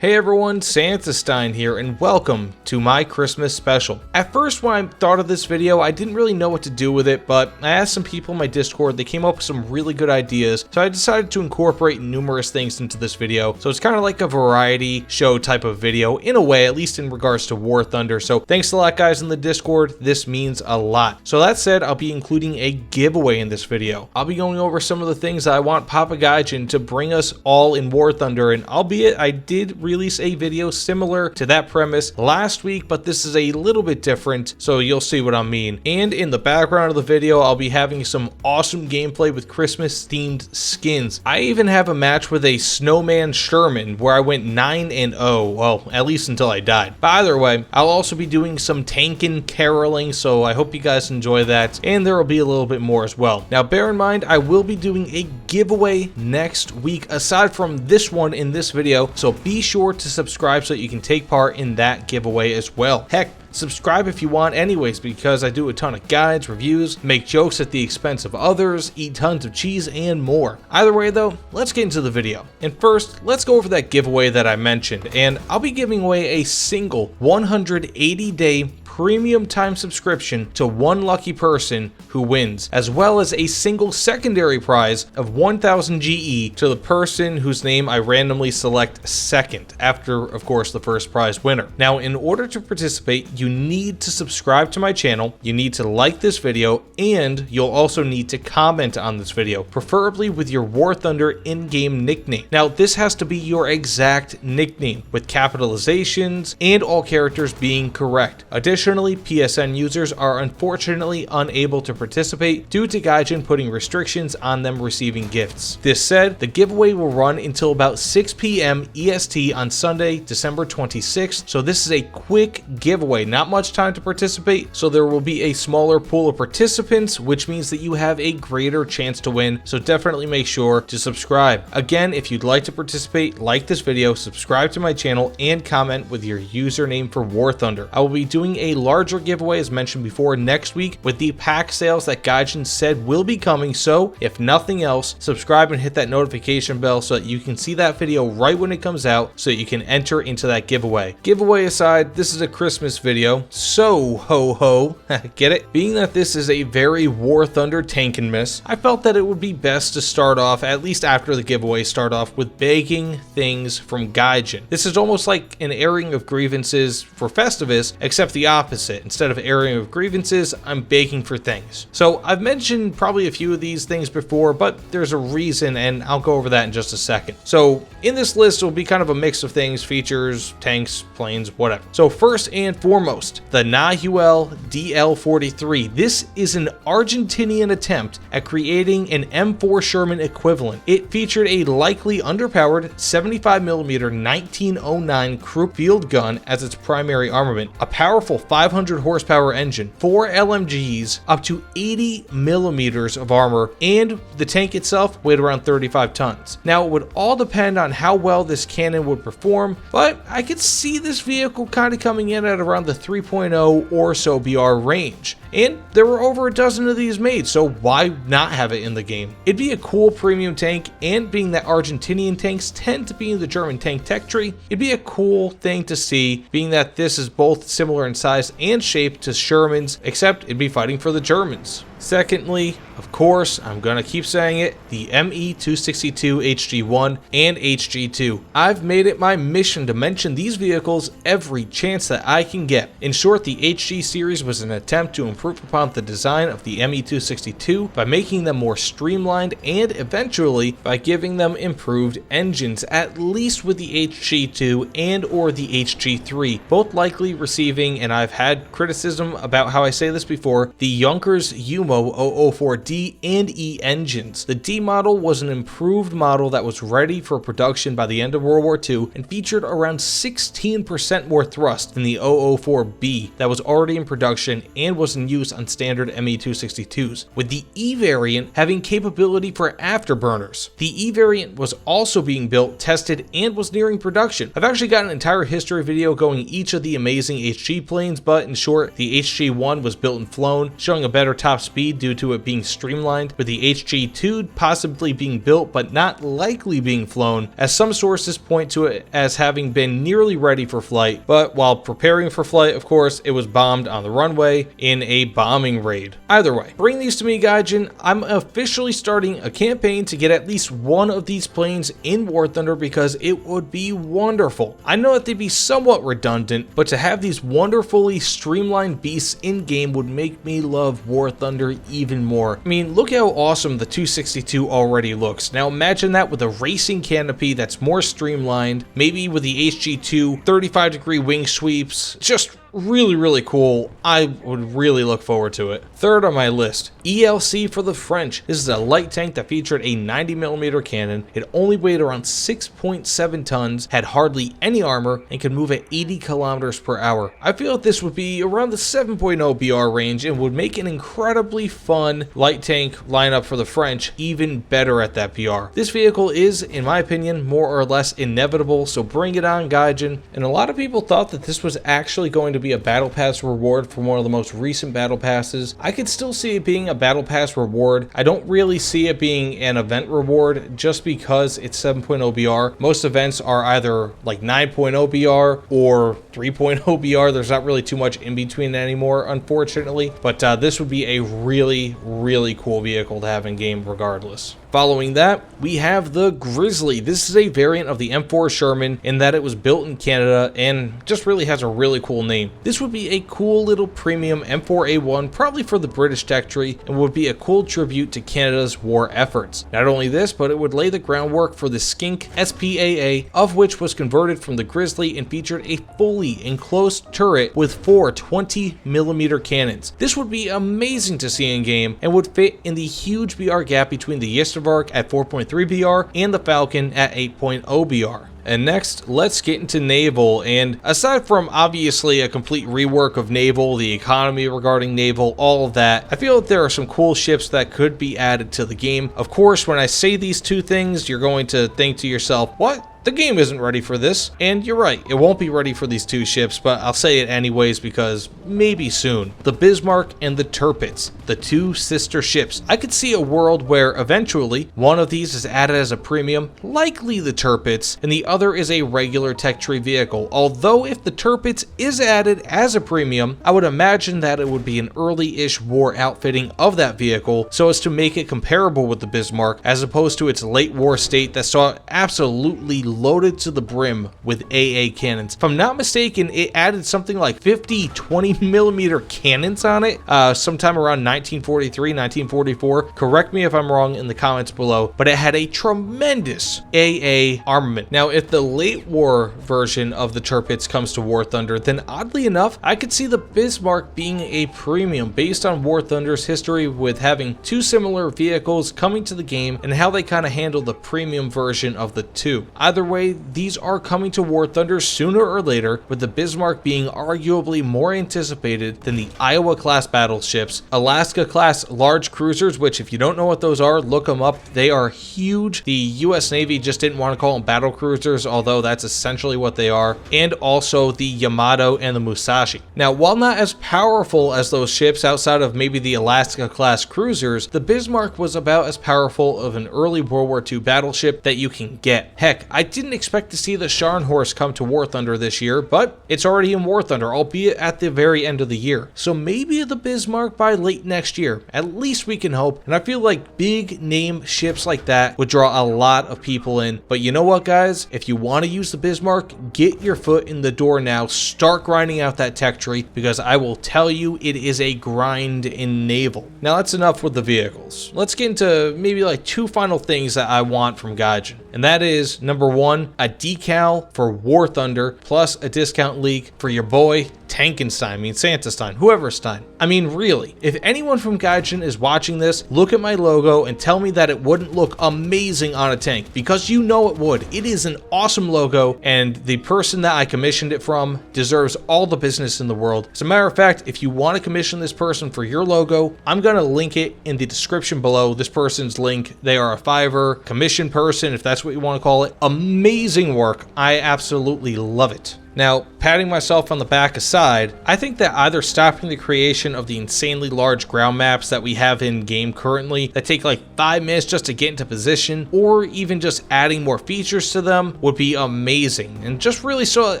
Hey everyone, Tankenstein here, and welcome to my Christmas special. At first, when I thought of this video, I didn't really know what to do with it, but I asked some people in my Discord, they came up with some really good ideas, so I decided to incorporate numerous things into this video. So it's kind of like a variety show type of video, in a way, at least in regards to War Thunder. So thanks a lot guys in the Discord, this means a lot. So that said, I'll be including a giveaway in this video. I'll be going over some of the things that I want Papa Gaijin to bring us all in War Thunder, and albeit I did release a video similar to that premise last week, but this is a little bit different, so you'll see what I mean. And in the background of the video, I'll be having some awesome gameplay with Christmas themed skins. I even have a match with a snowman Sherman where I went 9-0, well, at least until I died. But either way, I'll also be doing some tankin' caroling, so I hope you guys enjoy that, and there will be a little bit more as well. Now bear in mind, I will be doing a giveaway next week aside from this one in this video, so be sure to subscribe so you can take part in that giveaway as well. Heck, subscribe if you want anyways, because I do a ton of guides, reviews, make jokes at the expense of others, eat tons of cheese, and more. Either way though, let's get into the video. And first, let's go over that giveaway that I mentioned, and I'll be giving away a single 180-day premium time subscription to one lucky person who wins, as well as a single secondary prize of 1000 GE to the person whose name I randomly select second, after of course the first prize winner. Now in order to participate, you need to subscribe to my channel, you need to like this video, and you'll also need to comment on this video, preferably with your War Thunder in-game nickname. Now this has to be your exact nickname, with capitalizations and all characters being correct. Additionally, PSN users are unfortunately unable to participate due to Gaijin putting restrictions on them receiving gifts. This said, the giveaway will run until about 6 p.m. EST on Sunday, December 26th, so this is a quick giveaway, not much time to participate, so there will be a smaller pool of participants, which means that you have a greater chance to win, so definitely make sure to subscribe. Again, if you'd like to participate, like this video, subscribe to my channel, and comment with your username for War Thunder. I will be doing a larger giveaway as mentioned before next week with the pack sales that Gaijin said will be coming, so if nothing else, subscribe and hit that notification bell so that you can see that video right when it comes out so that you can enter into that giveaway. Giveaway aside, this is a Christmas video, so ho ho, get it? Being that this is a very War Thunder tank and miss, I felt that it would be best to start off, at least after the giveaway, start off with begging things from Gaijin. This is almost like an airing of grievances for Festivus, except the opposite. Instead of airing of grievances, I'm begging for things. So I've mentioned probably a few of these things before, but there's a reason, and I'll go over that in just a second. So in this list will be kind of a mix of things, features, tanks, planes, whatever. So first and foremost, the Naval DL-43. This is an Argentinian attempt at creating an M4 Sherman equivalent. It featured a likely underpowered 75mm 1909 Krupp field gun as its primary armament, a powerful 500 horsepower engine, 4 LMGs, up to 80mm of armor, and the tank itself weighed around 35 tons. Now it would all depend on how well this cannon would perform, but I could see this vehicle kind of coming in at around the 3.0 or so BR range. And there were over a dozen of these made, so why not have it in the game? It'd be a cool premium tank, and being that Argentinian tanks tend to be in the German tank tech tree, it'd be a cool thing to see, being that this is both similar in size and shape to Shermans, except it'd be fighting for the Germans. Secondly, of course, I'm gonna keep saying it, the Me262 Hg1 and Hg2. I've made it my mission to mention these vehicles every chance that I can get. In short, the HG series was an attempt to improve upon the design of the Me262 by making them more streamlined and eventually by giving them improved engines, at least with the Hg2 and or the Hg3, both likely receiving, and I've had criticism about how I say this before, the Junkers UMO 004D and E engines. The D model was an improved model that was ready for production by the end of World War II and featured around 16% more thrust than the 004B that was already in production and was in use on standard Me262s, with the E variant having capability for afterburners. The E variant was also being built, tested, and was nearing production. I've actually got an entire history video going each of the amazing HG planes, but in short, the HG1 was built and flown, showing a better top speed speed due to it being streamlined, with the HG2 possibly being built but not likely being flown, as some sources point to it as having been nearly ready for flight, but while preparing for flight, of course, it was bombed on the runway in a bombing raid. Either way, bring these to me, Gaijin. I'm officially starting a campaign to get at least one of these planes in War Thunder because it would be wonderful. I know that they'd be somewhat redundant, but to have these wonderfully streamlined beasts in-game would make me love War Thunder even more. I mean, look how awesome the 262 already looks. Now imagine that with a racing canopy that's more streamlined, maybe with the HG2 35-degree wing sweeps. Just really cool. I would really look forward to it. Third on my list, ELC for the French. This is a light tank that featured a 90mm cannon. It only weighed around 6.7 tons, had hardly any armor, and could move at 80 kilometers per hour. I feel that this would be around the 7.0 BR range and would make an incredibly fun light tank lineup for the French even better at that BR. This vehicle is, in my opinion, more or less inevitable, so bring it on, Gaijin. And a lot of people thought that this was actually going to be a battle pass reward for one of the most recent battle passes. I could still see it being a battle pass reward. I don't really see it being an event reward just because it's 7.0 BR. Most events are either like 9.0 BR or 3.0 BR. There's not really too much in between anymore, unfortunately, but this would be a really cool vehicle to have in game regardless. Following that, we have the Grizzly. This is a variant of the M4 Sherman in that it was built in Canada and just really has a really cool name. This would be a cool little premium M4A1, probably for the British tech tree, and would be a cool tribute to Canada's war efforts. Not only this, but it would lay the groundwork for the Skink SPAA, of which was converted from the Grizzly and featured a fully enclosed turret with 4 20mm cannons. This would be amazing to see in game and would fit in the huge BR gap between the Yestervark at 4.3 BR and the Falcon at 8.0 BR. And next, let's get into Naval. And aside from obviously a complete rework of Naval, the economy regarding Naval, all of that, I feel that there are some cool ships that could be added to the game. Of course, when I say these two things, you're going to think to yourself, what? The game isn't ready for this, and you're right, it won't be ready for these two ships, but I'll say it anyways because maybe soon. The Bismarck and the Tirpitz, the two sister ships. I could see a world where eventually one of these is added as a premium, likely the Tirpitz, and the other is a regular tech tree vehicle. Although if the Tirpitz is added as a premium, I would imagine that it would be an early-ish war outfitting of that vehicle so as to make it comparable with the Bismarck as opposed to its late war state that saw it absolutely loaded to the brim with AA cannons. If I'm not mistaken, it added something like 50 20mm cannons on it sometime around 1943, 1944. Correct me if I'm wrong in the comments below, but it had a tremendous AA armament. Now, if the late war version of the Tirpitz comes to War Thunder, then oddly enough, I could see the Bismarck being a premium based on War Thunder's history with having two similar vehicles coming to the game and how they kind of handle the premium version of the two. Either way, these are coming to War Thunder sooner or later, with the Bismarck being arguably more anticipated than the Iowa class battleships, Alaska class large cruisers, which if you don't know what those are, look them up. They are huge. The US Navy just didn't want to call them battle cruisers, although that's essentially what they are, and also the Yamato and the Musashi. Now, while not as powerful as those ships outside of maybe the Alaska class cruisers, the Bismarck was about as powerful of an early World War II battleship that you can get. Heck, I didn't expect to see the Scharnhorst come to War Thunder this year, but it's already in War Thunder, albeit at the very end of the year. So maybe the Bismarck by late next year. At least we can hope. And I feel like big name ships like that would draw a lot of people in. But you know what, guys? If you want to use the Bismarck, get your foot in the door now. Start grinding out that tech tree, because I will tell you it is a grind in Naval. Now that's enough with the vehicles. Let's get into maybe like two final things that I want from Gaijin. And that is, number one, a decal for War Thunder plus a discount leak for your boy Tankenstein, Santastein, whoever Stein. I mean, really, if anyone from Gaijin is watching this, look at my logo and tell me that it wouldn't look amazing on a tank, because you know it would. It is an awesome logo, and the person that I commissioned it from deserves all the business in the world. As a matter of fact, if you want to commission this person for your logo, I'm going to link it in the description below. This person's link. They are a Fiverr commission person, if that's what you want to call it. Amazing work. I absolutely love it. Now, patting myself on the back aside, I think that either stopping the creation of the insanely large ground maps that we have in game currently that take like 5 minutes just to get into position, or even just adding more features to them would be amazing, and just really so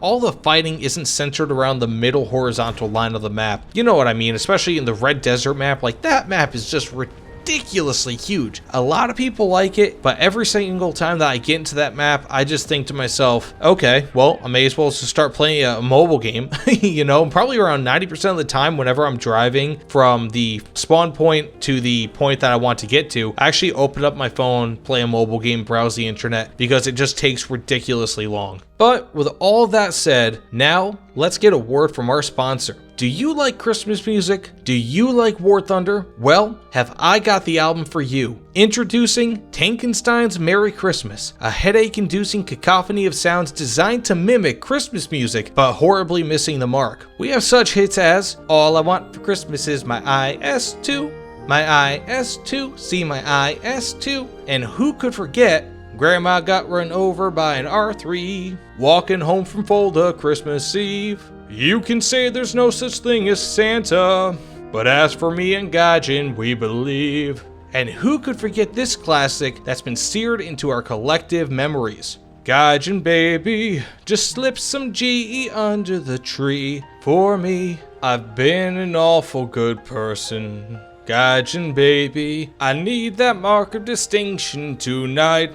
all the fighting isn't centered around the middle horizontal line of the map. You know what I mean, especially in the Red Desert map. Like, that map is just ridiculously huge. A lot of people like it, but every single time that I get into that map, I just think to myself, okay, well, I may as well just start playing a mobile game. You know, probably around 90% of the time whenever I'm driving from the spawn point to the point that I want to get to, I actually open up my phone, play a mobile game, browse the internet, because it just takes ridiculously long. But with all that said, now let's get a word from our sponsor. Do you like Christmas music? Do you like War Thunder? Well, have I got the album for you. Introducing Tankenstein's Merry Christmas, a headache-inducing cacophony of sounds designed to mimic Christmas music, but horribly missing the mark. We have such hits as All I Want for Christmas is My IS2, My IS2, See My IS2, and who could forget Grandma Got Run Over by an R3, Walking Home from Fulda Christmas Eve. You can say there's no such thing as Santa, but as for me and Gaijin, we believe. And who could forget this classic that's been seared into our collective memories? Gaijin baby, just slip some GE under the tree for me. I've been an awful good person. Gaijin baby, I need that mark of distinction tonight.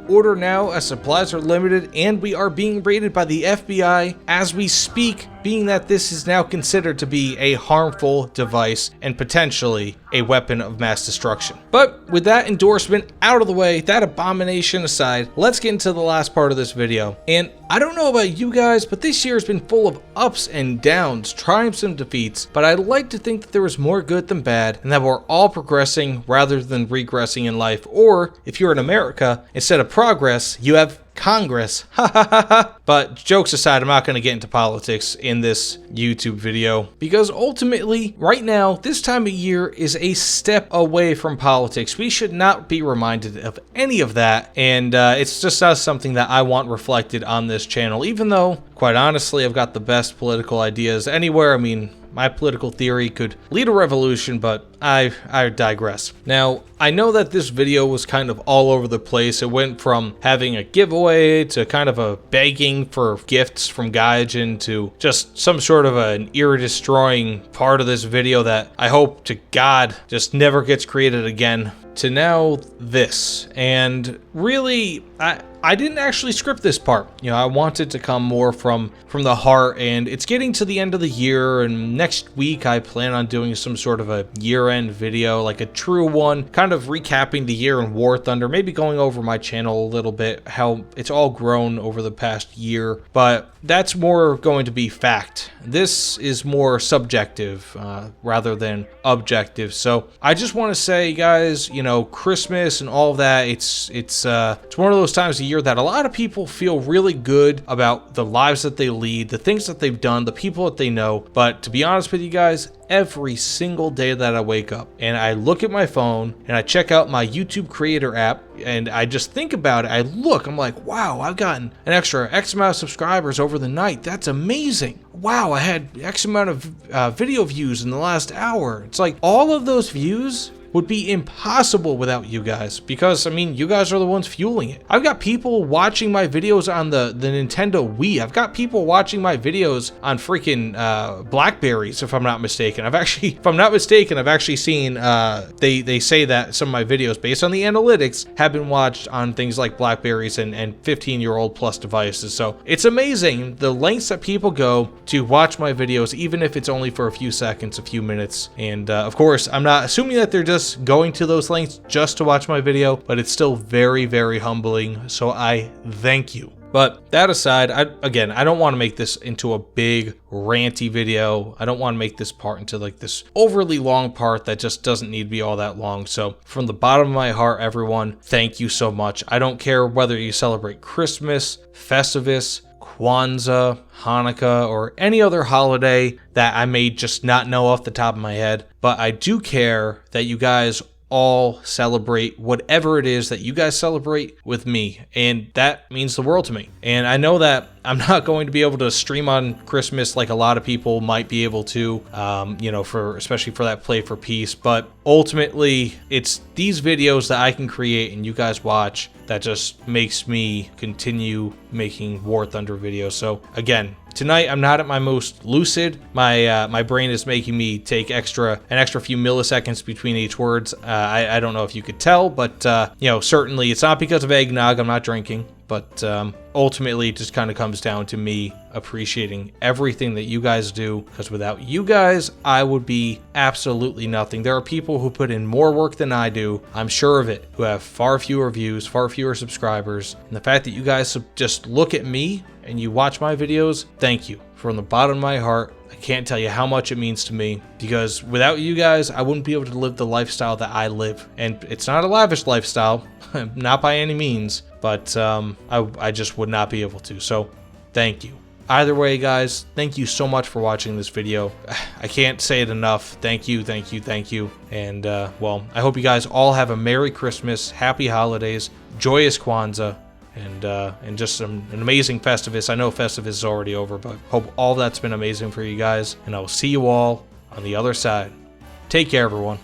Order now as supplies are limited, and we are being raided by the FBI as we speak, being that this is now considered to be a harmful device and potentially a weapon of mass destruction. But with that endorsement out of the way, that abomination aside, let's get into the last part of this video. And I don't know about you guys, but this year has been full of ups and downs, triumphs and defeats, but I'd like to think that there was more good than bad, and that we're all progressing rather than regressing in life. Or, if you're in America, instead of progress, you have Congress. Ha ha ha ha. But jokes aside, I'm not going to get into politics in this YouTube video, because ultimately, right now, this time of year is a step away from politics. We should not be reminded of any of that, and it's just not something that I want reflected on this channel, even though, quite honestly, I've got the best political ideas anywhere. I mean, my political theory could lead a revolution, but I digress. Now, I know that this video was kind of all over the place. It went from having a giveaway to kind of a begging for gifts from Gaijin to just some sort of an ear-destroying part of this video that I hope to God just never gets created again, to now this. And really, I didn't actually script this part. You know, I wanted to come more from the heart, and it's getting to the end of the year, and next week I plan on doing some sort of a year-end video, like a true one, kind of recapping the year in War Thunder, maybe going over my channel a little bit, how it's all grown over the past year, but that's more going to be fact. This is more subjective rather than objective. So I just want to say, guys, you know, Christmas and all of that, it's one of those times of year that a lot of people feel really good about the lives that they lead, the things that they've done, the people that they know. But to be honest with you guys, every single day that I wake up and I look at my phone and I check out my YouTube creator app and I just think about it, I'm like, wow, I've gotten an extra X amount of subscribers over the night. That's amazing. Wow, I had X amount of video views in the last hour. It's like all of those views would be impossible without you guys, because I mean, you guys are the ones fueling it. I've got people watching my videos on the Nintendo Wii. I've got people watching my videos on freaking Blackberries, if I'm not mistaken. I've actually seen they say that some of my videos, based on the analytics, have been watched on things like Blackberries and 15-year-old plus devices. So it's amazing the lengths that people go to watch my videos, even if it's only for a few seconds, a few minutes. And of course, I'm not assuming that they're just going to those lengths just to watch my video, but it's still very, very humbling, so I thank you. But that aside, I don't want to make this into a big ranty video. I don't want to make this part into like this overly long part that just doesn't need to be all that long. So from the bottom of my heart, everyone, thank you so much. I don't care whether you celebrate Christmas, Festivus, Kwanzaa, Hanukkah, or any other holiday that I may just not know off the top of my head, but I do care that you guys all celebrate whatever it is that you guys celebrate with me, and that means the world to me. And I know that I'm not going to be able to stream on Christmas like a lot of people might be able to, you know, especially for that Play for Peace, but ultimately it's these videos that I can create and you guys watch that just makes me continue making War Thunder videos. So again, tonight I'm not at my most lucid. My brain is making me take an extra few milliseconds between each words. I don't know if you could tell, but you know, certainly it's not because of eggnog. I'm not drinking, but ultimately it just kind of comes down to me appreciating everything that you guys do, because without you guys, I would be absolutely nothing. There are people who put in more work than I do, I'm sure of it, who have far fewer views, far fewer subscribers, and the fact that you guys just look at me and you watch my videos, thank you. From the bottom of my heart, I can't tell you how much it means to me, because without you guys, I wouldn't be able to live the lifestyle that I live. And it's not a lavish lifestyle, not by any means, but I just would not be able to. So thank you. Either way, guys, thank you so much for watching this video. I can't say it enough. Thank you, thank you, thank you. And well, I hope you guys all have a Merry Christmas, Happy Holidays, joyous Kwanzaa, and just an amazing Festivus. I know Festivus is already over, but hope all that's been amazing for you guys. And I will see you all on the other side. Take care, everyone.